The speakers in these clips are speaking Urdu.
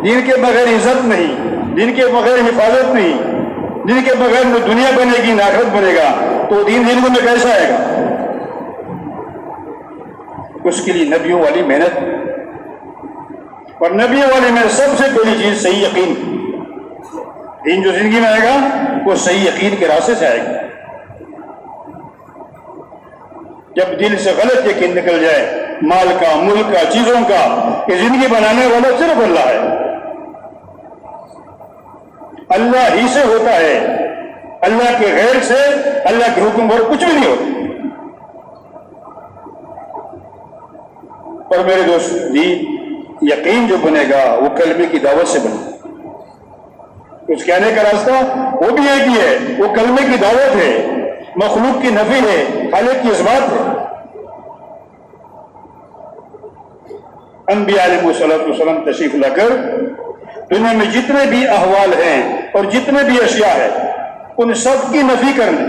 دین کے بغیر عزت نہیں، دین کے بغیر حفاظت نہیں، دین کے بغیر نہ دنیا بنے گی نہ آخرت بنے گا، تو دین زندگی میں کیسا آئے گا؟ اس کے لیے نبیوں والی محنت، اور نبیوں والی محنت سب سے پہلی چیز صحیح یقین۔ دین جو زندگی میں آئے گا وہ صحیح یقین کے راستے سے آئے گا۔ جب دل سے غلط یقین نکل جائے مال کا، ملک کا، چیزوں کا، کہ زندگی بنانے والا صرف اللہ ہے، اللہ ہی سے ہوتا ہے، اللہ کے غیر سے اللہ کے حکم اور کچھ بھی نہیں ہوتا۔ اور میرے دوست جی، یقین جو بنے گا وہ کلمے کی دعوت سے بنے گا۔ کچھ کہنے کا راستہ وہ بھی ایک ہی ہے، وہ کلمے کی دعوت ہے، مخلوق کی نفی ہے، خالق کی اثبات ہے۔ انبیاء علیہ السلام تشریف لا کر دنیا میں جتنے بھی احوال ہیں اور جتنے بھی اشیاء ہیں ان سب کی نفی کرنے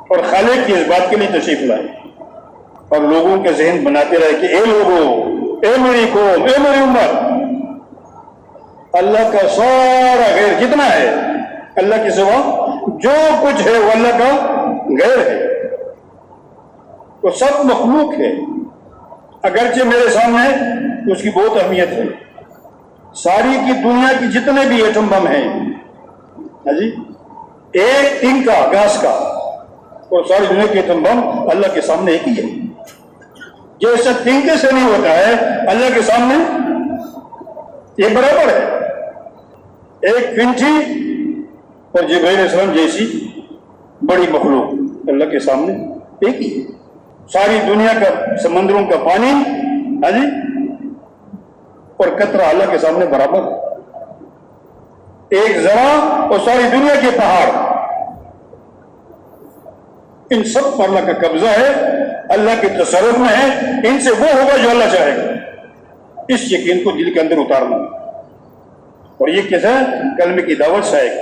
اور خالق کی اثبات کے لیے تشریف لائے، اور لوگوں کے ذہن بناتے رہے کہ اے لوگوں، اے میری قوم، اے میری امت، اللہ کا سارا غیر جتنا ہے، اللہ کے سوا جو کچھ ہے وہ اللہ کا غیر ہے، وہ سب مخلوق ہے، اگرچہ میرے سامنے اس کی بہت اہمیت ہے۔ ساری کی دنیا کی جتنے بھی ایٹم بم ہیں، جی ایک تنکا گھاس کا، اور ساری دنیا کے ایٹم بم اللہ کے سامنے ایک ہی ہے۔ جیسا تنکے سے نہیں ہوتا ہے، اللہ کے سامنے یہ برابر ہے۔ ایک فنٹی اور جبرائیل علیہ السلام جیسی بڑی مخلوق اللہ کے سامنے ایک ہی ہے۔ ساری دنیا کا سمندروں کا پانی، ہاں جی، اور قطرہ اللہ کے سامنے برابر ہے۔ ایک ذرا اور ساری دنیا کے پہاڑ، ان سب پر اللہ کا قبضہ ہے، اللہ کے تصرف میں ہے، ان سے وہ ہوگا جو اللہ چاہے گا۔ اس یقین کو دل کے اندر اتارنا، اور یہ کیسا کلمے کی دعوت سے آئے گا۔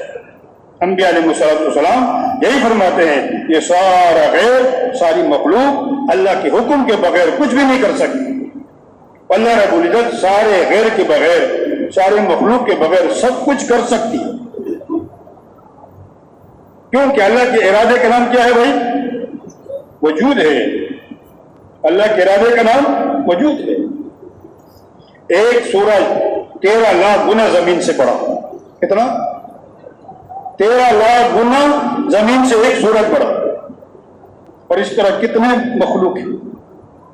انبیاء علیہ السلام یہی فرماتے ہیں، یہ سارا غیر، ساری مخلوق اللہ کے حکم کے بغیر کچھ بھی نہیں کر سکتی۔ اللہ رب العزت سارے غیر کے بغیر، سارے مخلوق کے بغیر سب کچھ کر سکتی ہے، کیونکہ اللہ کے ارادے کا نام کیا ہے بھائی؟ وجود ہے۔ اللہ کے ارادے کا نام وجود ہے۔ ایک سورج 13 لاکھ گنا زمین سے بڑا، کتنا؟ 13 لاکھ گنا زمین سے ایک سورج بڑا، اور اس طرح کتنے مخلوق ہیں۔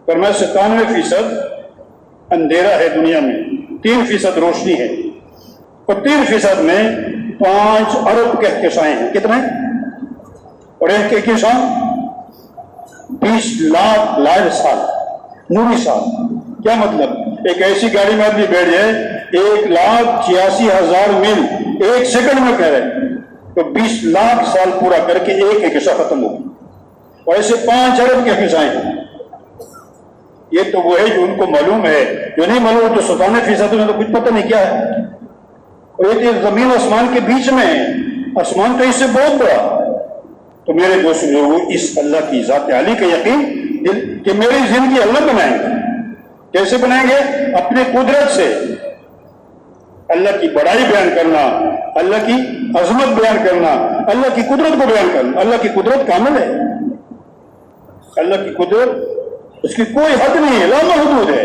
پر میں 97% اندھیرا ہے دنیا میں، 3% روشنی ہے، اور 3% میں 5 ارب کہکشائیں ہیں۔ کتنے؟ اور ایک کہکشاں 20 لاکھ لائٹ سال، نوری سال۔ کیا مطلب؟ ایک ایسی گاڑی میں آدمی بیٹھ جائے 1,86,000 میل ایک سیکنڈ میں کہہ رہے، تو 20 لاکھ سال پورا کر کے ایک کہکشاں ختم ہوگی، اور ایسے 5 ارب کہکشائیں ہیں۔ یہ تو وہ ہے جو ان کو معلوم ہے، جو نہیں معلوم تو 97% میں تو کچھ پتہ نہیں کیا ہے۔ اور یہ زمین آسمان کے بیچ میں ہے، آسمان تو اس سے بہت بڑا۔ تو میرے دوست لوگوں، اس اللہ کی ذات عالی کا یقین کہ میری زندگی اللہ بنائیں گے۔ کیسے بنائیں گے؟ اپنے قدرت سے اللہ کی بڑائی بیان کرنا، اللہ کی عظمت بیان کرنا، اللہ کی قدرت کو بیان کرنا۔ اللہ کی قدرت کامل ہے، اللہ کی قدرت اس کی کوئی حد نہیں ہے، لامحدود ہے۔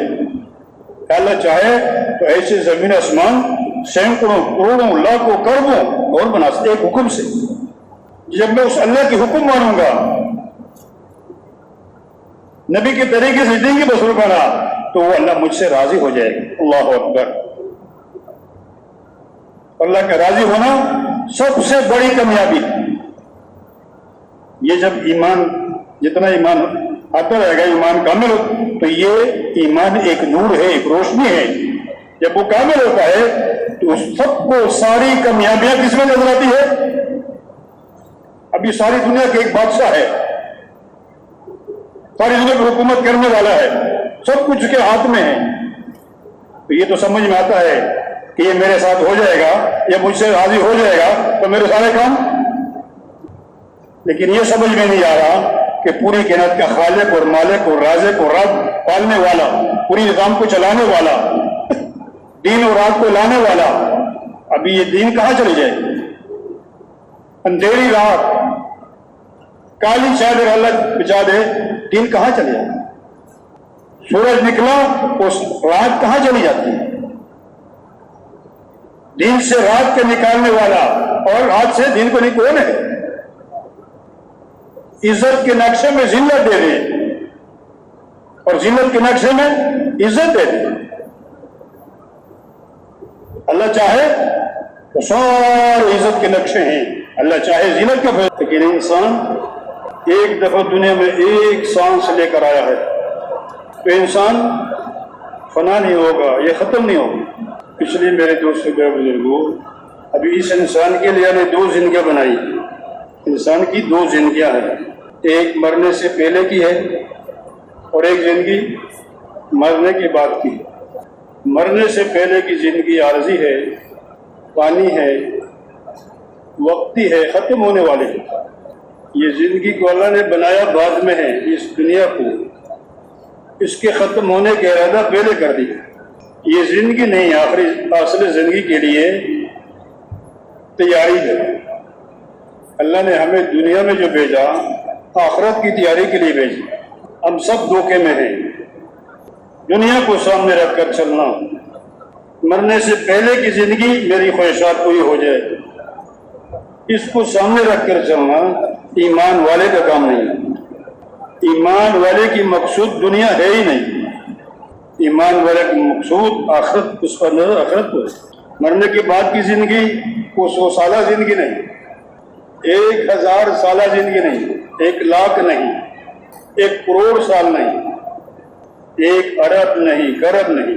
اللہ چاہے تو ایسے زمین آسمان سینکڑوں، کروڑوں، لاکھوں، کربوں اور بنا سکتے ایک حکم سے۔ جب میں اس اللہ کے حکم مانوں گا، نبی کے طریقے سے زندگی بسر بنا، تو وہ اللہ مجھ سے راضی ہو جائے گا۔ اللہ اکبر۔ اللہ کا راضی ہونا سب سے بڑی کامیابی۔ یہ جب ایمان، جتنا ایمان آتا رہے گا، ایمان کامل ہو، تو یہ ایمان ایک نور ہے، ایک روشنی ہے۔ جب وہ کامل ہوتا ہے تو سب کو ساری کامیابیاں کس میں نظر آتی ہے؟ ابھی ساری دنیا کے ایک بادشاہ ہے، ساری دنیا پر حکومت کرنے والا ہے، سب کچھ اس کے ہاتھ میں ہے، تو یہ تو سمجھ میں آتا ہے کہ یہ میرے ساتھ ہو جائے گا، یہ مجھ سے راضی ہو جائے گا تو میرے سارے کام۔ لیکن یہ سمجھ میں نہیں آ رہا کہ پوری کائنات کا خالق اور مالک اور رازق اور رب، پالنے والا، پوری نظام کو چلانے والا، دین اور رات کو لانے والا، ابھی یہ دین کہاں چلی جائے؟ اندھیری رات، کالی چادر اللہ بچا دے، دین کہاں چلے جائے؟ سورج نکلا، اس رات کہاں چلی جاتی ہے؟ دین سے رات کے نکالنے والا اور رات سے دین کو نہیں کون ہے؟ عزت کے نقشے میں ذلت دے دے اور ذلت کے نقشے میں عزت دے دے۔ اللہ چاہے تو سارے عزت کے نقشے ہیں، اللہ چاہے ذلت کا فیصلہ، لیکن انسان ایک دفعہ دنیا میں ایک سانس لے کر آیا ہے تو انسان فنا نہیں ہوگا، یہ ختم نہیں ہوگا۔ اس لیے میرے دوستوں کے بزرگوں، ابھی اس انسان کے لیے نے 2 زندگیاں بنائی۔ انسان کی 2 زندگیاں ہیں، ایک مرنے سے پہلے کی ہے اور ایک زندگی مرنے کے بعد کی۔ مرنے سے پہلے کی زندگی عارضی ہے، فانی ہے، وقتی ہے، ختم ہونے والی ہے۔ یہ زندگی کو اللہ نے بنایا بعد میں ہے، اس دنیا کو اس کے ختم ہونے کا ارادہ پہلے کر دیا۔ یہ زندگی نہیں، آخری اصل زندگی کے لیے تیاری ہے۔ اللہ نے ہمیں دنیا میں جو بھیجا، آخرت کی تیاری کے لیے بھیجا۔ ہم سب دھوکے میں ہیں، دنیا کو سامنے رکھ کر چلنا، مرنے سے پہلے کی زندگی میری خواہشات پوری ہو جائے، اس کو سامنے رکھ کر چلنا ایمان والے کا کام نہیں۔ ایمان والے کی مقصود دنیا ہے ہی نہیں، ایمان والے کی مقصود آخرت، اس پر نظر آخرت کو ہے۔ مرنے کے بعد کی زندگی وہ 100 سالہ زندگی نہیں، 1000 سالہ زندگی نہیں، 1 لاکھ نہیں، 1 کروڑ سال نہیں، 1 ارب نہیں، کرب نہیں۔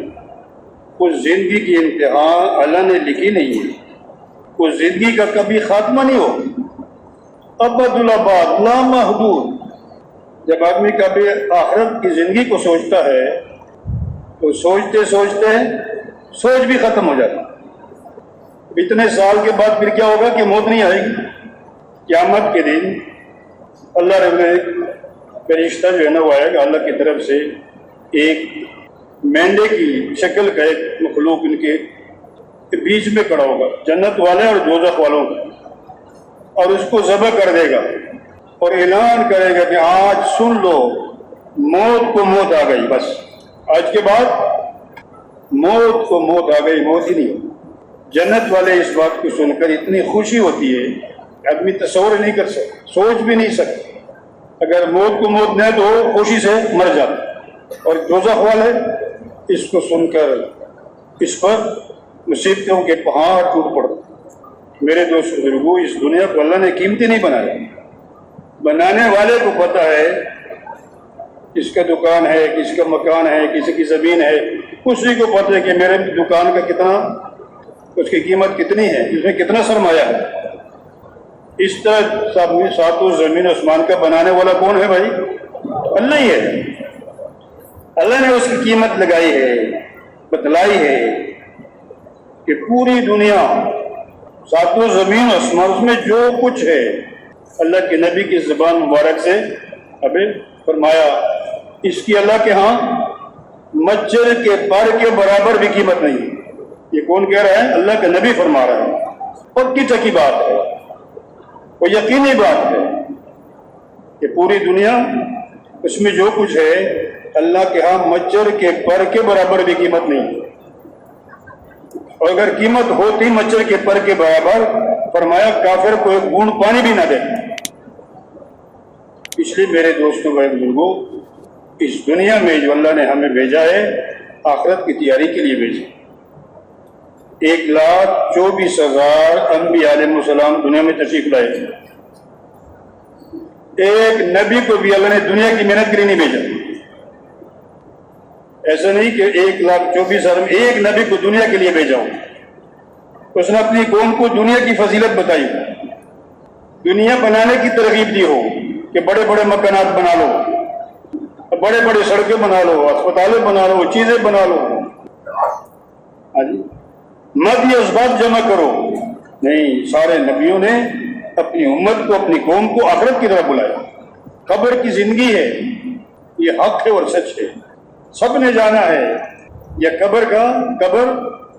اس زندگی کی انتہا اللہ نے لکھی نہیں ہے، اس زندگی کا کبھی خاتمہ نہیں ہو، ابد الاباد لا محدود۔ جب آدمی کبھی آخرت کی زندگی کو سوچتا ہے تو سوچتے سوچتے سوچ بھی ختم ہو جاتی۔ اتنے سال کے بعد پھر کیا ہوگا کہ موت نہیں آئے گی؟ قیامت کے دن اللہ رب نے فرشتہ جو ہے نا وہ آئے گا اللہ کی طرف سے، ایک مینڈے کی شکل کا ایک مخلوق ان کے بیچ میں کھڑا ہوگا، جنت والے اور دوزخ والوں کا، اور اس کو ذبح کر دے گا اور اعلان کرے گا کہ آج سن لو، موت کو موت آ گئی، بس آج کے بعد موت کو موت آ گئی، موت ہی نہیں۔ جنت والے اس بات کو سن کر اتنی خوشی ہوتی ہے آدمی تصور نہیں کر سکتا، سوچ بھی نہیں سکتا۔ اگر موت کو موت نہ تو خوشی سے مر جاتا، اور دوزخ والے اس کو سن کر اس پر مصیبتوں کے پہاڑ ٹوٹ پڑتے۔ میرے دوست بزرگوں، اس دنیا کو اللہ نے قیمتی نہیں بنایا، بنانے والے کو پتہ ہے کس کا دکان ہے، کس کا مکان ہے، کسی کی زمین ہے، اسی کو پتہ ہے کہ میرے دکان کا کتنا، اس کی قیمت کتنی ہے، اس میں کتنا سرمایہ ہے۔ اس طرح ساتوں زمین آسمان کا بنانے والا کون ہے بھائی؟ اللہ ہی ہے۔ اللہ نے اس کی قیمت لگائی ہے، بتلائی ہے کہ پوری دنیا، ساتوں زمین آسمان، اس میں جو کچھ ہے، اللہ کے نبی کی زبان مبارک سے ابھی فرمایا اس کی اللہ کے ہاں مچھر کے پر کے برابر بھی قیمت نہیں۔ یہ کون کہہ رہا ہے؟ اللہ کا نبی فرما رہا ہے۔ پکی ٹکی بات ہے، وہ یقینی بات ہے کہ پوری دنیا، اس میں جو کچھ ہے، اللہ کے ہاں مچھر کے پر کے برابر بھی قیمت نہیں۔ اور اگر قیمت ہوتی مچھر کے پر کے برابر، فرمایا کافر کو ایک بوند پانی بھی نہ دے۔ اس لیے میرے دوستوں بھائی بزرگوں، اس دنیا میں جو اللہ نے ہمیں بھیجا ہے، آخرت کی تیاری کے لیے بھیجا۔ 1,24,000 انبیاء علیہ السلام دنیا میں تشریف لائے، ایک نبی کو بھی اللہ نے دنیا کی محنت کے لیے نہیں بھیجا۔ ایسا نہیں کہ 1,24,000 ایک نبی کو دنیا کے لیے بھیجا ہو، اس نے اپنی قوم کو دنیا کی فضیلت بتائی، دنیا بنانے کی ترغیب دی ہو کہ بڑے بڑے مکانات بنا لو، بڑے بڑے سڑکیں بنا لو، اسپتالیں بنا لو، چیزیں بنا لو، مادی اسباب جمع کرو۔ نہیں، سارے نبیوں نے اپنی امت کو، اپنی قوم کو آخرت کی طرف بلایا۔ قبر کی زندگی ہے، یہ حق ہے اور سچ ہے، سب نے جانا ہے۔ یہ قبر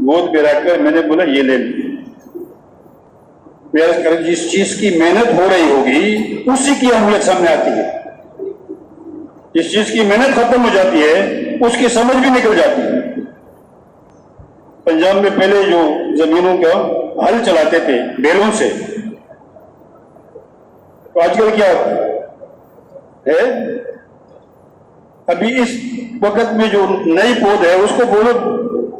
گود میں رکھ کر میں نے بولا یہ لے لی. جس چیز کی محنت ہو رہی ہوگی اسی کی اہمیت سامنے آتی ہے. جس چیز کی محنت ختم ہو جاتی ہے اس کی سمجھ بھی نکل جاتی ہے. پنجاب میں پہلے جو زمینوں کا ہل چلاتے تھے بیلوں سے، تو آج کل کیا ہے؟ ابھی اس وقت میں جو نئی پود ہے اس کو بولو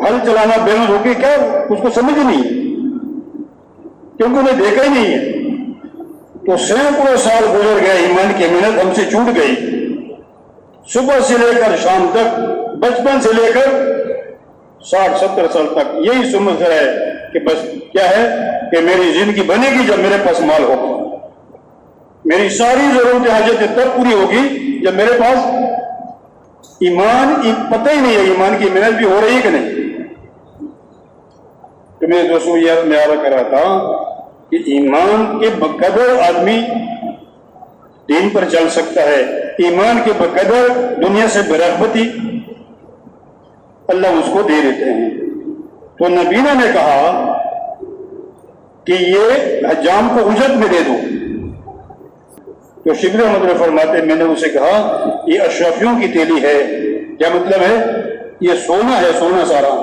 ہل چلانا بیلوں ہو کے، کیا اس کو سمجھ نہیں ہے کیونکہ انہیں دیکھا ہی نہیں ہے. تو سینکڑوں سال گزر گئے، ایمان کی محنت ہم سے چھوٹ گئی. صبح سے لے کر شام تک، بچپن سے لے کر 60-70 سال تک یہی سمجھ رہا ہے کہ بس کیا ہے کہ میری زندگی بنے گی جب میرے پاس مال ہوگا، میری ساری ضرورتیں حاجتیں تب پوری ہوگی جب میرے پاس ایمان. پتہ ہی نہیں ہے ایمان کی محنت بھی ہو رہی ہے کہ نہیں. تو میرے دوستوں یہ میں عرض کر رہا تھا کہ ایمان کے بقدر آدمی دین پر چل سکتا ہے، ایمان کے بقدر دنیا سے برغبتی اللہ اس کو دے دیتے ہیں. تو نبینا نے کہا کہ یہ حجام کو اجرت میں دے دو. تو شبلی احمد فرماتے میں نے اسے کہا یہ اشرفیوں کی تیلی ہے. کیا مطلب ہے؟ یہ سونا ہے، سونا سارا.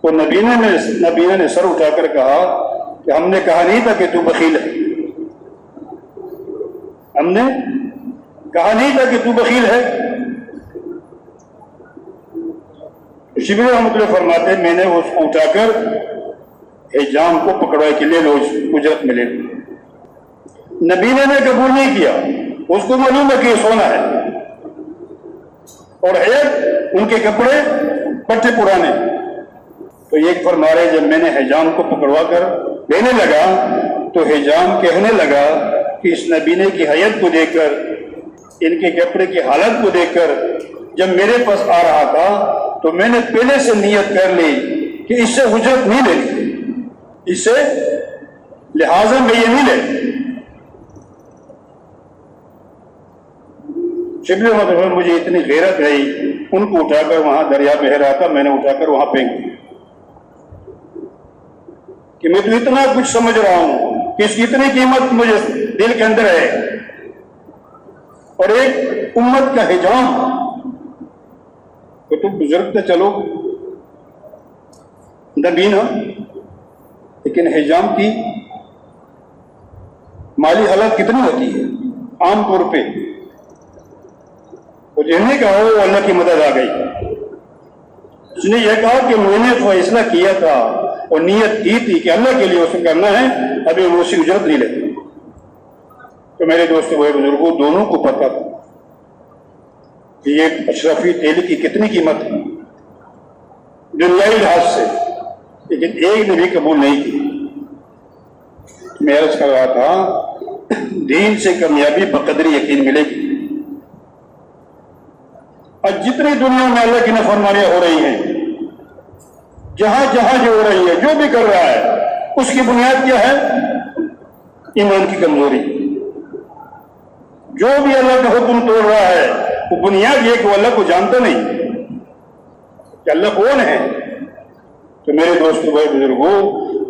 تو نبینا نے سر اٹھا کر کہا کہ ہم نے کہا نہیں تھا کہ تو بخیل ہے، ہم نے کہا نہیں تھا کہ تو بخیل ہے. شبلی رحمۃ اللہ فرماتے میں نے اس کو اٹھا کر حجام کو پکڑوائی کے لے لو، اجرت میں لے لو. نبینا نے قبول نہیں کیا، اس کو معلوم ہے کہ یہ سونا ہے، اور ایک ان کے کپڑے پٹھے پرانے. تو ایک فرما رہے جب میں نے حجام کو پکڑوا کر دینے لگا تو حجام کہنے لگا کہ اس نبینے کی حیت کو دیکھ کر، ان کے کپڑے کی حالت کو دیکھ کر جب میرے پاس آ رہا تھا تو میں نے پہلے سے نیت کر لی کہ اس سے اجرت نہیں لینی، اس سے لہٰذا میں یہ نہیں لے. شبلی احمد مجھے اتنی غیرت رہی، ان کو اٹھا کر وہاں دریا بہ رہا تھا، میں نے اٹھا کر وہاں پھینک دیا کہ میں تو اتنا کچھ سمجھ رہا ہوں کہ اس کی اتنی قیمت مجھے دل کے اندر ہے. اور ایک امت کا حجام، تو تم بزرگ تو چلو نبینا، لیکن حجام کی مالی حالت کتنی ہوتی ہے عام طور پہ. وہ جنہیں کہا وہ اللہ کی مدد آ گئی. اس نے یہ کہا کہ میں نے فیصلہ کیا تھا اور نیت کی تھی کہ اللہ کے لیے اسے کرنا ہے، ابھی وہ اسی اجرت نہیں لیتے. تو میرے دوستوں بھائی بزرگوں دونوں کو پتا تھا کہ یہ اشرفی تیل کی کتنی قیمت ہے دنیائی لحاظ سے، لیکن ایک نے بھی قبول نہیں کی. میں عرض کر رہا تھا دین سے کامیابی بقدر یقین ملے گی. اور جتنی دنیا میں اللہ کی نافرمانیاں ہو رہی ہیں، جہاں جہاں جو ہو رہی ہے، جو بھی کر رہا ہے، اس کی بنیاد کیا ہے؟ ایمان کی کمزوری. جو بھی اللہ کا حکم توڑ رہا ہے وہ بنیاد یہ کہ وہ اللہ کو جانتا نہیں کہ اللہ کون ہے. تو میرے دوستوں بھائی بزرگوں،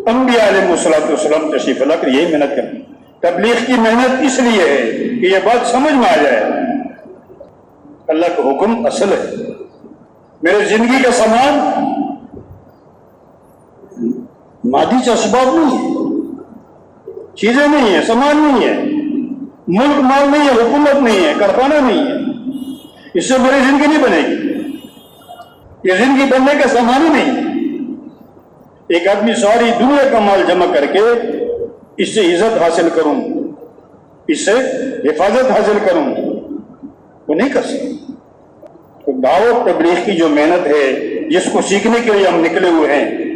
انبیاء علیہ السلام تشریف لا کر یہی محنت کریں. تبلیغ کی محنت اس لیے ہے کہ یہ بات سمجھ میں آ جائے اللہ کا حکم اصل ہے. میرے زندگی کا سامان مادی سے اسباب نہیں ہے، چیزیں نہیں ہیں، سامان نہیں ہے، ملک مال نہیں ہے، حکومت نہیں ہے، کارخانہ نہیں ہے. اس سے میری زندگی نہیں بنے گی. یہ زندگی بننے کا سامان ہی نہیں ہے. ایک آدمی ساری دنیا کا مال جمع کر کے اس سے عزت حاصل کروں، اس سے حفاظت حاصل کروں، وہ نہیں کر سکتے. تو دعوت تبلیغ کی جو محنت ہے، جس کو سیکھنے کے لیے ہم نکلے ہوئے ہیں،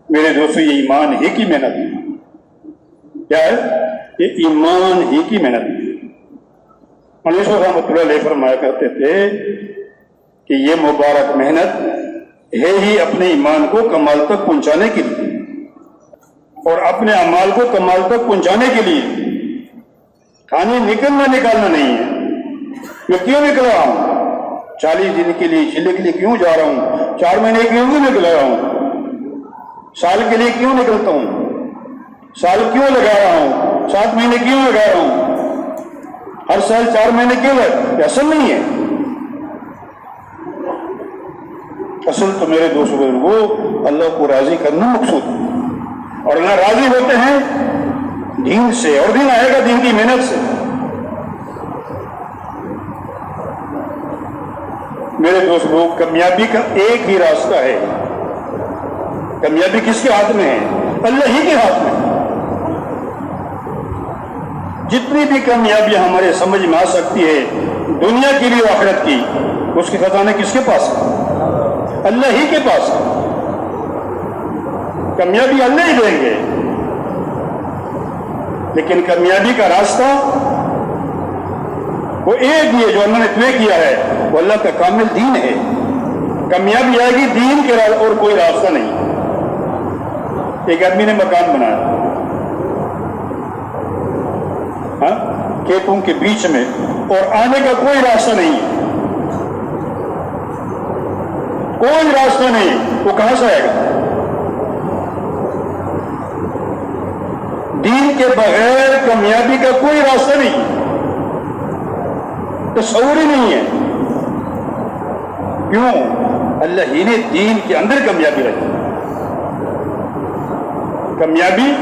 میرے دوستو یہ ایمان ہی کی محنت ہے. کیا ہے؟ یہ ایمان ہی کی محنت ہے. منیشور رحمۃ اللہ علیہ فرمایا کرتے تھے کہ یہ مبارک محنت ہے ہی اپنے ایمان کو کمال تک پہنچانے کے لیے اور اپنے اعمال کو کمال تک پہنچانے کے لیے. کھانے نکالنا نہیں ہے. میں کیوں نکل رہا ہوں؟ 40 دن کے لیے چلے کے لیے کیوں جا رہا ہوں؟ 4 مہینے کیوں نہیں نکل رہا ہوں؟ سال کے لیے کیوں نکلتا ہوں؟ سال کیوں لگا رہا ہوں؟ 7 مہینے کیوں لگا رہا ہوں؟ ہر سال 4 مہینے کیوں لگا؟ یہ اصل نہیں ہے۔ اصل تو میرے دوست بزرگوں اللہ کو راضی کرنا مقصود ہے، اور اللہ راضی ہوتے ہیں دین سے، اور دین آئے گا دین کی محنت سے۔ میرے دوست لوگ، کامیابی کا ایک ہی راستہ ہے۔ کامیابی کس کے ہاتھ میں ہے؟ اللہ ہی کے ہاتھ میں۔ جتنی بھی کامیابیاں ہمارے سمجھ میں آ سکتی ہے، دنیا کی بھی آخرت کی، اس کے خزانے کس کے پاس ہے؟ اللہ ہی کے پاس ہے۔ کامیابی اللہ ہی دیں گے، لیکن کامیابی کا راستہ وہ ایک ہی ہے جو اللہ نے طے کیا ہے، وہ اللہ کا کامل دین ہے۔ کامیابی آئے گی دین کے اور کوئی راستہ نہیں۔ ایک آدمی نے مکان بنایا کھیتوں کے بیچ میں، اور آنے کا کوئی راستہ نہیں ہے، کوئی راستہ نہیں، وہ کہاں سے آئے گا؟ دین کے بغیر کامیابی کا کوئی راستہ نہیں، تصور ہی نہیں ہے۔ کیوں؟ اللہ ہی نے دین کے اندر کامیابی رکھی۔ کامیابی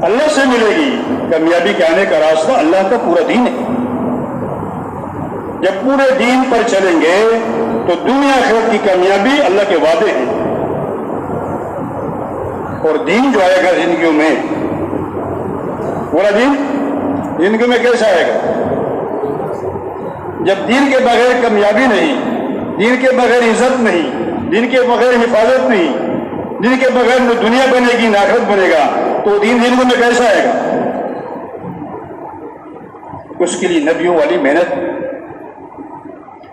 اللہ سے ملے گی، کامیابی کے آنے کا راستہ اللہ کا پورا دین ہے۔ جب پورے دین پر چلیں گے تو دنیا آخرت کی کامیابی اللہ کے وعدے ہیں، اور دین جو آئے گا زندگیوں میں، پورا دین زندگی میں کیسے آئے گا؟ جب دین کے بغیر کامیابی نہیں، دین کے بغیر عزت نہیں، دین کے بغیر حفاظت نہیں، دین کے بغیر نہ دنیا بنے گی نہ آخرت بنے گا، تو دین زندگی میں کیسے آئے گا؟ اس کے لیے نبیوں والی محنت،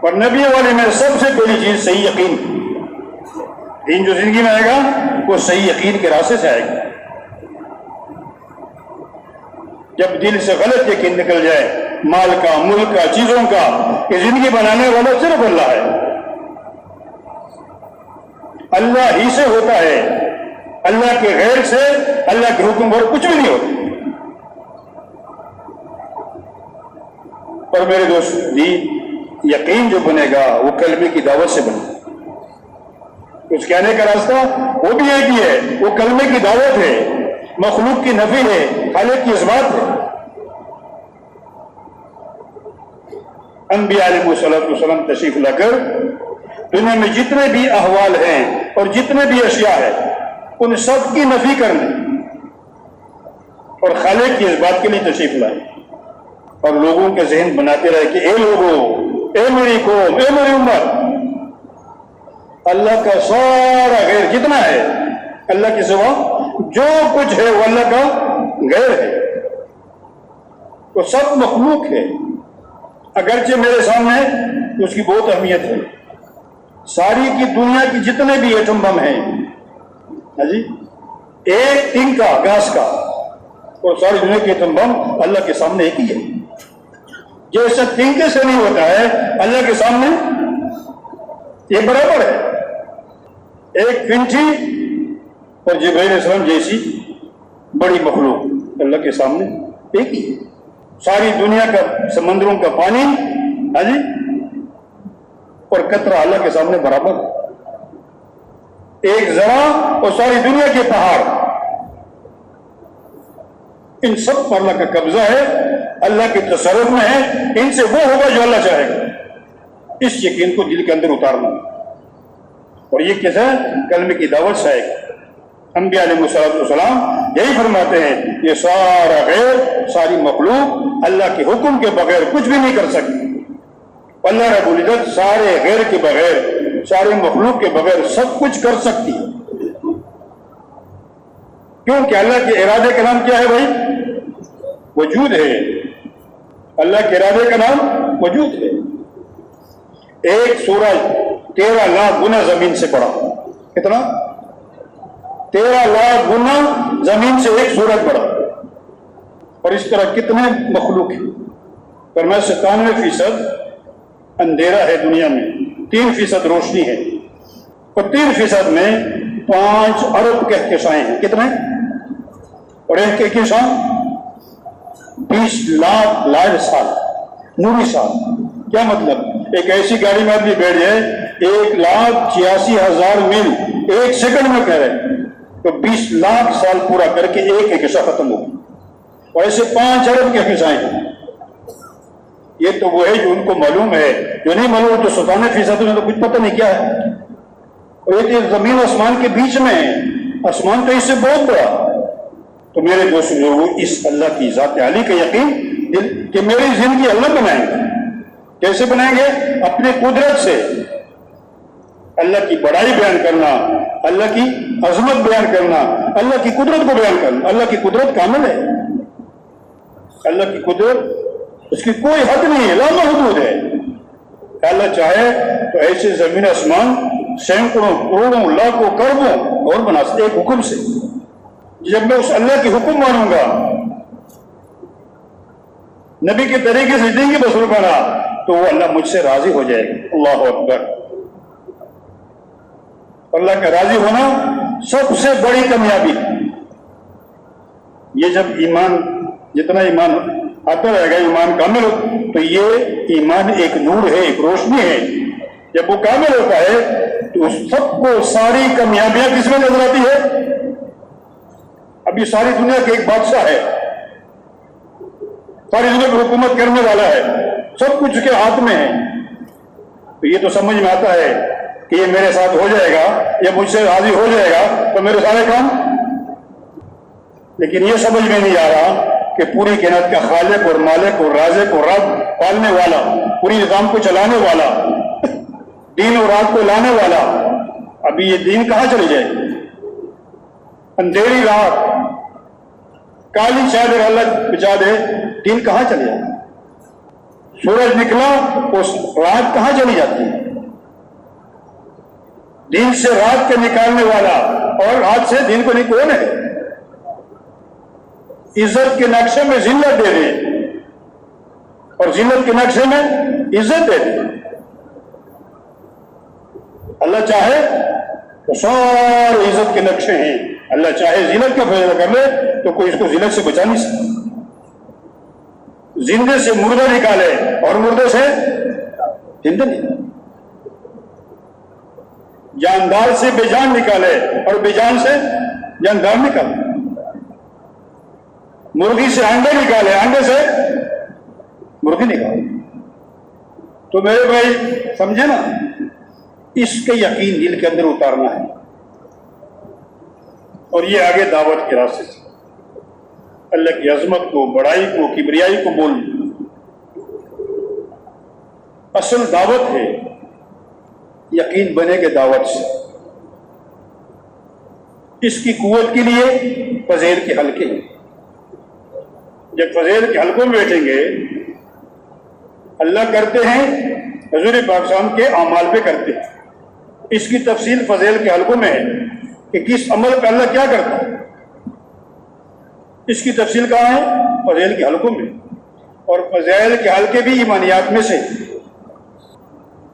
اور نبیوں والی محنت سب سے پہلی چیز صحیح یقین۔ دین جو زندگی میں آئے گا وہ صحیح یقین کے راستے سے آئے گا۔ جب دل سے غلط یقین نکل جائے، مال کا، ملک کا، چیزوں کا، کہ زندگی بنانے والا صرف اللہ ہے، اللہ ہی سے ہوتا ہے، اللہ کے غیر سے اللہ کے حکم اور کچھ بھی نہیں ہوتا۔ اور میرے دوست دین یقین جو بنے گا وہ کلمے کی دعوت سے بنے گا۔ اس کہنے کا راستہ وہ بھی ایک ہی ہے، وہ کلمے کی دعوت ہے، مخلوق کی نفی ہے، خالق کی اثبات ہے۔ انبیاء علیہ السلام تشریف لا کر دنیا میں جتنے بھی احوال ہیں اور جتنے بھی اشیاء ہیں ان سب کی نفی کرنے اور خالق کی اثبات کے لیے تشریف لائے، اور لوگوں کے ذہن بناتے رہے کہ اے لوگوں، اے میری قوم، اے میری امت، اللہ کا سارا غیر جتنا ہے، اللہ کے سوا جو کچھ ہے وہ اللہ کا غیر ہے، وہ سب مخلوق ہے، اگرچہ میرے سامنے اس کی بہت اہمیت ہے۔ ساری کی دنیا کی جتنے بھی ایٹم بم ہیں، جی ایک تنکا گاس کا، اور ساری دنیا کے ایٹم بم اللہ کے سامنے ایک ہی ہے۔ جیسا تنکے سے نہیں ہوتا ہے، اللہ کے سامنے یہ برابر ہے۔ ایک فنٹی اور جبرائیل علیہ السلام جیسی بڑی مخلوق اللہ کے سامنے ایک ہی ہے۔ ساری دنیا کا سمندروں کا پانی، جی اور قطرہ اللہ کے سامنے برابر ہے۔ ایک ذرا اور ساری دنیا کے پہاڑ، ان سب پر اللہ کا قبضہ ہے، اللہ کے تصرف میں ہے، ان سے وہ ہوگا جو اللہ چاہے گا۔ اس یقین کو دل کے اندر اتارنا، اور یہ کیسا کلمے کی دعوت سے آئے گا۔ انبیاء علیہ السلام یہی فرماتے ہیں، یہ سارا غیر، ساری مخلوق اللہ کے حکم کے بغیر کچھ بھی نہیں کر سکتی۔ اللہ رب العزت سارے غیر کے بغیر، سارے مخلوق کے بغیر سب کچھ کر سکتی ہے۔ کیونکہ اللہ کے ارادے کا نام کیا ہے بھائی؟ وجود ہے۔ اللہ کے ارادے کا نام وجود ہے۔ ایک سورج 13 لاکھ گنا زمین سے بڑا، کتنا؟ 13 لاکھ گنا زمین سے ایک سورج بڑا، اور اس طرح کتنے مخلوق ہیں۔ پر میں 97% اندھیرا ہے دنیا میں، 3% روشنی ہے۔ اور 3% میں 5 ارب کہکشائیں ہیں. کتنے؟ اور ایک کہکشاں 20 لاکھ لائٹ سال، نوری سال. کیا مطلب؟ ایک ایسی گاڑی میں آدمی بیٹھ جائے 1,86,000 میل 1 سیکنڈ میں کرے تو 20 لاکھ سال پورا کر کے ایک کہکشاں ختم ہوگی. اور ایسے 5 ارب کہکشائیں ہیں. یہ تو وہ ہے جو ان کو معلوم ہے، جو نہیں معلوم تو 97% میں تو کچھ پتہ نہیں کیا ہے. اور یہ تو زمین آسمان کے بیچ میں ہے، آسمان تو اس سے بہت بڑا. تو میرے دوست لوگوں، اس اللہ کی ذات عالی کا یقین کہ میری زندگی اللہ بنائیں گے. کیسے بنائیں گے؟ اپنے قدرت سے. اللہ کی بڑائی بیان کرنا، اللہ کی عظمت بیان کرنا، اللہ کی قدرت کو بیان کرنا. اللہ کی قدرت کامل ہے. اللہ کی قدرت، اس کی کوئی حد نہیں ہے، لامحدود ہے. اللہ چاہے تو ایسے زمین آسمان سینکڑوں کروڑوں لاکھوں کروڑوں اور بنا سکتے ایک حکم سے. جب میں اس اللہ کی حکم مانوں گا، نبی کے طریقے سے زندگی بسر بنا، تو وہ اللہ مجھ سے راضی ہو جائے گا. اللہ اکبر. اللہ کا راضی ہونا سب سے بڑی کامیابی. یہ جب ایمان، جتنا ایمان آتا رہے گا، ایمان کامل ہو تو یہ ایمان ایک نور ہے، ایک روشنی ہے. جب وہ کامل ہوتا ہے تو سب کو ساری کامیابیاں کس میں نظر آتی ہے؟ ابھی ساری دنیا کے ایک بادشاہ ہے، ساری دنیا کی حکومت کرنے والا ہے، سب کچھ اس کے ہاتھ میں ہے. تو یہ تو سمجھ میں آتا ہے کہ یہ میرے ساتھ ہو جائے گا، یہ مجھ سے راضی ہو جائے گا تو میرے سارے کام. لیکن یہ سمجھ میں نہیں آ رہا کہ پوری کائنات کا خالق اور مالک اور رازق اور رب، پالنے والا، پوری نظام کو چلانے والا، دین اور رات کو لانے والا، ابھی یہ دین کہاں چلی جائے؟ اندھیری رات، کالی چادر اللہ بچا دے، دین کہاں چلے جائے؟ سورج نکلا، اس رات کہاں چلی جاتی ہے؟ دین سے رات کے نکالنے والا اور رات سے دین کو نہیں کون ہے؟ عزت کے نقشے میں ذلت دے دے اور ذلت کے نقشے میں عزت دے دے. اللہ چاہے تو سارے عزت کے نقشے ہیں، اللہ چاہے ذلت کا فیصلہ کر لے تو کوئی اس کو ذلت سے بچا نہیں سکتا. زندے سے مردہ نکالے اور مردے سے زندہ نکالے، جاندار سے بے جان نکالے اور بے جان سے جاندار نکالے، مرغی سے انڈے نکالے، انڈے سے مرغی نکالے. تو میرے بھائی سمجھے نا، اس کے یقین دل کے اندر اتارنا ہے. اور یہ آگے دعوت کے راستے سے اللہ کی عظمت کو، بڑائی کو، کبریائی کو بول. اصل دعوت ہے یقین بنے کے دعوت سے. اس کی قوت کے لیے فضیل کے حلقے ہیں. جب فضیل کے حلقوں میں بیٹھیں گے، اللہ کرتے ہیں حضور پاک صلی اللہ علیہ وسلم کے اعمال پہ کرتے ہیں. اس کی تفصیل فضیل کے حلقوں میں ہے کہ کس عمل پہ اللہ کیا کرتا ہے. اس کی تفصیل کہاں ہے؟ فضیل کے حلقوں میں. اور فضیل کے حلقے بھی ایمانیات میں سے.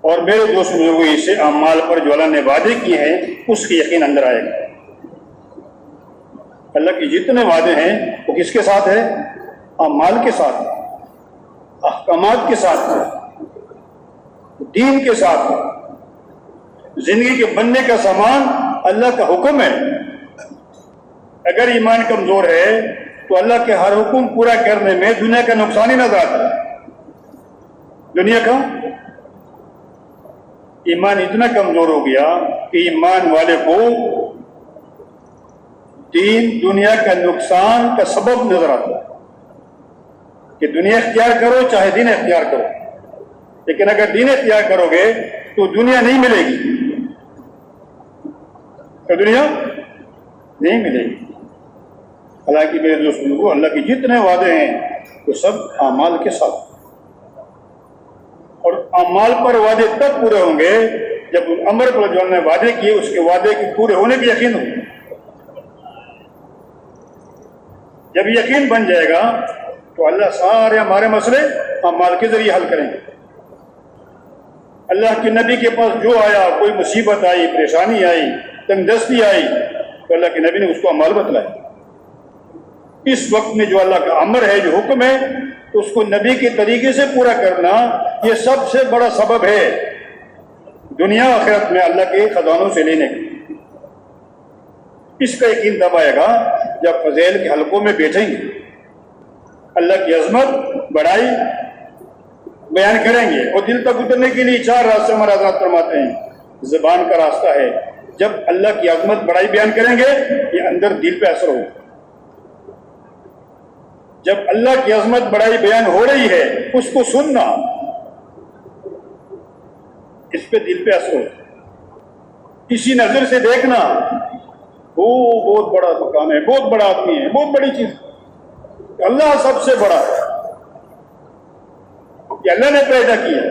اور میرے دوست بزرگوں، اسے اعمال پر جو اللہ نے وعدے کیے ہیں اس کے یقین اندر آئے گا. اللہ کے جتنے وعدے ہیں وہ کس کے ساتھ ہے؟ اعمال کے ساتھ، احکامات کے ساتھ، دین کے ساتھ. زندگی کے بننے کا سامان اللہ کا حکم ہے. اگر ایمان کمزور ہے تو اللہ کے ہر حکم پورا کرنے میں دنیا کا نقصان ہی نظر آتا ہے. دنیا کا ایمان اتنا کمزور ہو گیا کہ ایمان والے کو دین دنیا کا نقصان کا سبب نظر آتا ہے کہ دنیا اختیار کرو چاہے دین اختیار کرو. لیکن اگر دین اختیار کرو گے تو دنیا نہیں ملے گی، تو دنیا نہیں ملے گی. حالانکہ میرے دوستوں کو اللہ کے جتنے وعدے ہیں وہ سب اعمال کے ساتھ. اور اعمال پر وعدے تب پورے ہوں گے جب امر پر جو نے وعدے کیے اس کے وعدے کے پورے ہونے کی یقین ہو. جب یقین بن جائے گا تو اللہ سارے ہمارے مسئلے اعمال کے ذریعے حل کریں گے. اللہ کے نبی کے پاس جو آیا، کوئی مصیبت آئی، پریشانی آئی، تنگ دستی آئی، تو اللہ کے نبی نے اس کو عمل بتلایا۔ اس وقت میں جو اللہ کا امر ہے، جو حکم ہے، تو اس کو نبی کے طریقے سے پورا کرنا یہ سب سے بڑا سبب ہے دنیا آخرت میں اللہ کے خزانوں سے لینے کا۔ اس کا یقین تب آئے گا جب فضیل کے حلقوں میں بیٹھیں گے، اللہ کی عظمت بڑائی بیان کریں گے، اور دل تک اترنے کے لیے 4 راستے ہمارے حضرات فرماتے ہیں۔ زبان کا راستہ ہے، جب اللہ کی عظمت بڑائی بیان کریں گے یہ اندر دل پہ اثر ہوگا۔ جب اللہ کی عظمت بڑائی بیان ہو رہی ہے اس کو سننا، اس پہ دل پہ اثر ہوگا۔ کسی نظر سے دیکھنا، وہ بہت بڑا مقام ہے، بہت بڑا آدمی ہے، بہت بڑی چیز، اللہ سب سے بڑا ہے، کہ اللہ نے پیدا کیا،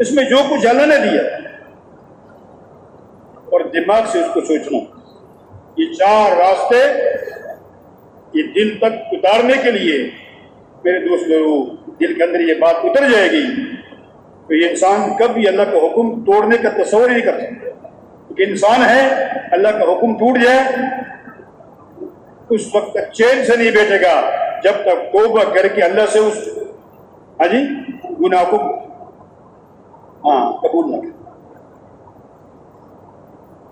اس میں جو کچھ اللہ نے دیا، اور دماغ سے اس کو سوچنا۔ یہ 4 راستے یہ دل تک اتارنے کے لیے، میرے دوست لوگوں، دل کے اندر یہ بات اتر جائے گی تو یہ انسان کبھی اللہ کا حکم توڑنے کا تصور نہیں کر سکتا۔ کہ انسان ہے، اللہ کا حکم ٹوٹ جائے اس وقت تک چین سے نہیں بیٹھے گا جب تک توبہ کر کے اللہ سے اس گناہ کو قبول نہ کرے۔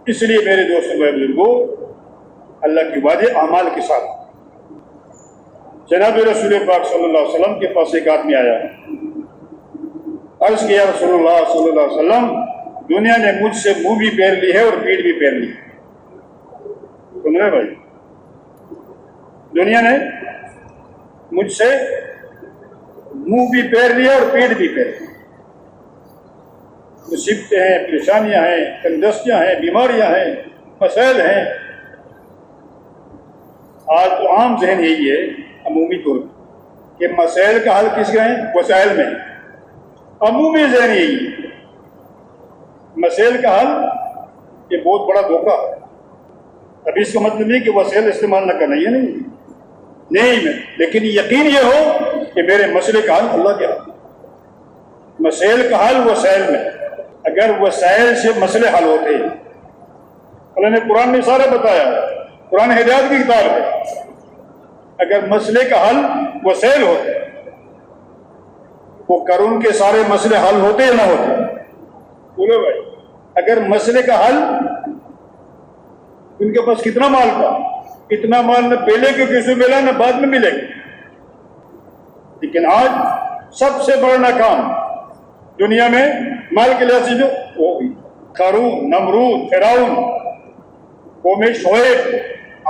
اس لیے میرے دوستوں بزرگوں، اللہ کے وعدے اعمال کے ساتھ جناب رسول پاک صلی اللہ علیہ وسلم کے پاس ایک آدمی آیا، عرض کیا رسول اللہ صلی اللہ علیہ وسلم، دنیا نے مجھ سے منہ بھی پھیر لی ہے اور پیٹھ بھی پھیر لی ہے۔ سن رہے بھائی؟ دنیا نے مجھ سے منہ بھی پھیر لیا اور پیٹ بھی پھیر لی۔ مصیبتیں ہیں، پریشانیاں ہیں، تنگدستیاں ہیں، بیماریاں ہیں، مسائل ہیں۔ آج تو عام ذہن یہی ہے عمومی طور پر کہ مسائل کا حل کس کا ہے؟ وسائل میں۔ عمومی ذہن یہی ہے مسائل کا حل یہ بہت بڑا دھوکہ ہے۔ ابھی اس کا مطلب نہیں کہ وسائل استعمال نہ کرنا، یہ نہیں میں، لیکن یقین یہ ہو کہ میرے مسئلے کا حل اللہ کے حل، مسائل کا حل وسائل میں۔ اگر وسائل سے مسئلے حل ہوتے، اللہ نے قرآن میں سارا بتایا، قرآن ہدایت کی کتاب ہے، اگر مسئلے کا حل وسائل ہوتے وہ قارون کے سارے مسئلے حل ہوتے یا نہ ہوتے؟ بولو بھائی، اگر مسئلے کا حل، ان کے پاس کتنا مال تھا، اتنا مال نہ پہلے کے کسی ملا نہ بعد میں ملے گا۔ لیکن آج سب سے بڑا ناکام دنیا میں مال کے لحاظ سے جو وہ قارون، نمرود، فرعون، قوم شعیب،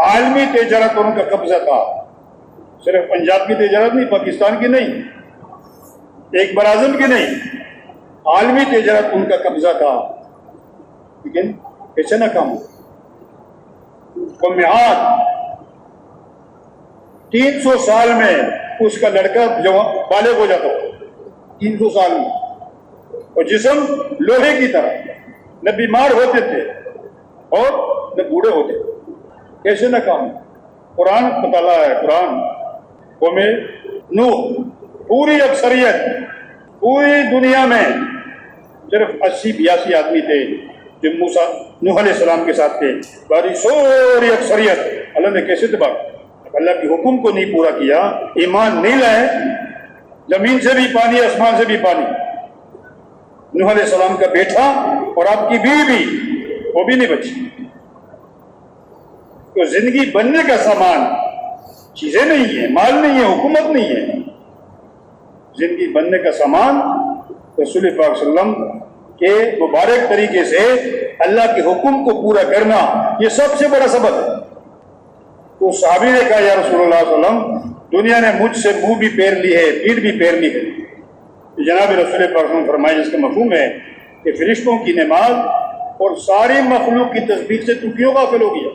عالمی تجارت ان کا قبضہ تھا۔ صرف پنجاب کی تجارت نہیں، پاکستان کی نہیں، ایک براعظم کی نہیں، عالمی تجارت ان کا قبضہ تھا، لیکن کیسے ناکام ہو؟ قوم عاد 300 سال میں اس کا لڑکا بالغ ہو جاتا تھا، 300 سال میں، اور جسم لوہے کی طرح، نہ بیمار ہوتے تھے اور نہ بوڑھے ہوتے تھے۔ کیسے ناکام؟ قرآن مطالعہ ہے، قرآن قوم نوح، پوری اکثریت پوری دنیا میں صرف 80-82 آدمی تھے جو نوح علیہ السلام کے ساتھ تھے، باقی سوری اکثریت اللہ نے کیسے تباہ؟ اللہ کے حکم کو نہیں پورا کیا، ایمان نہیں لائے، زمین سے بھی پانی، آسمان سے بھی پانی، نوح علیہ السلام کا بیٹا اور آپ کی بیوی بھی، وہ بھی نہیں بچی۔ تو زندگی بننے کا سامان چیزیں نہیں ہیں، مال نہیں ہے، حکومت نہیں ہے، زندگی بننے کا سامان رسول پاک صلی اللہ علیہ وسلم کے مبارک طریقے سے اللہ کے حکم کو پورا کرنا، یہ سب سے بڑا سبب ہے۔ تو صحابی نے کہا یا رسول اللہ صلی اللہ علیہ وسلم، دنیا نے مجھ سے منہ بھی پھیر لی ہے، پیٹھ بھی پھیر لی ہے۔ جناب رسول پاک صلی اللہ علیہ وسلم فرمائے، جس کا مفہوم ہے کہ فرشتوں کی نماز اور ساری مخلوق کی تسبیح سے تو کیوں غافل ہو گیا؟